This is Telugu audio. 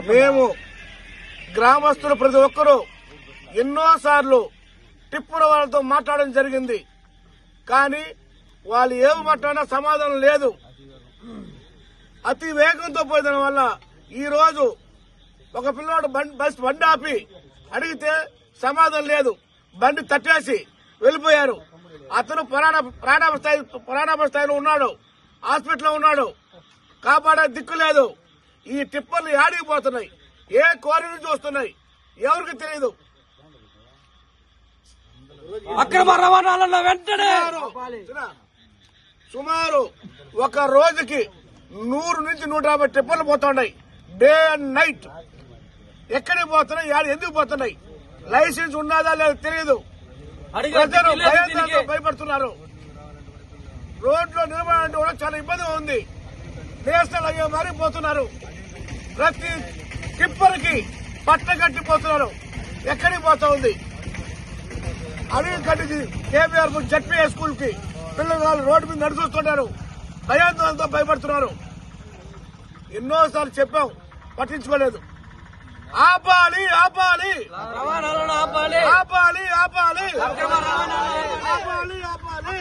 మేము గ్రామస్తులు ప్రతి ఒక్కరూ ఎన్నోసార్లు టిప్పుల వాళ్ళతో మాట్లాడడం జరిగింది. కానీ వాళ్ళు ఏమి మాట్లాడినా సమాధానం లేదు. అతి వేగంతో పోయిన వల్ల ఈ రోజు ఒక పిల్లవాడు బండి ఆపి అడిగితే సమాధానం లేదు. బండి తట్టేసి వెళ్లిపోయారు. అతను ప్రాణాపాయ స్థాయిలో ఉన్నాడు, హాస్పిటల్లో ఉన్నాడు. కాపాడే దిక్కు లేదు. ఈ టిప్పర్లు ఆడిగిపోతున్నాయి. ఏ కోరి నుంచి వస్తున్నాయి ఎవరికి తెలియదు. అక్రమ రవాణాలలో వెంటనే సుమారు ఒక రోజుకి 100 నుంచి 150 టిప్పర్లు పోతున్నాయి. Day and night. ఎక్కడికి పోతున్నాయి, ఎందుకు పోతున్నాయి, లైసెన్స్ ఉన్నదా లేదో తెలియదు. ప్రజలు భయంతో భయపడుతున్నారు. రోడ్లో నిలబడాలంటే కూడా చాలా ఇబ్బందిగా ఉంది. నేషనల్ హైవే మారిపోతున్నారు. ప్రతి టిప్పర్కి పట్టగట్టిపోతున్నారు. ఎక్కడికి పోతా ఉంది. అడవి కట్టింది కేబీఆర్ జడ్పీఏ స్కూల్ కి పిల్లలు రోడ్డు మీద నడుచుస్తున్నారు. భయాందోళనతో భయపడుతున్నారు. ఎన్నోసార్లు చెప్పాం, పట్టించుకోలేదు. ఆపాలి ఆపాలి రవాణాలను ఆపాలి ఆపాలి ఆపాలి అక్రమ రవాణాలను ఆపాలి ఆపాలి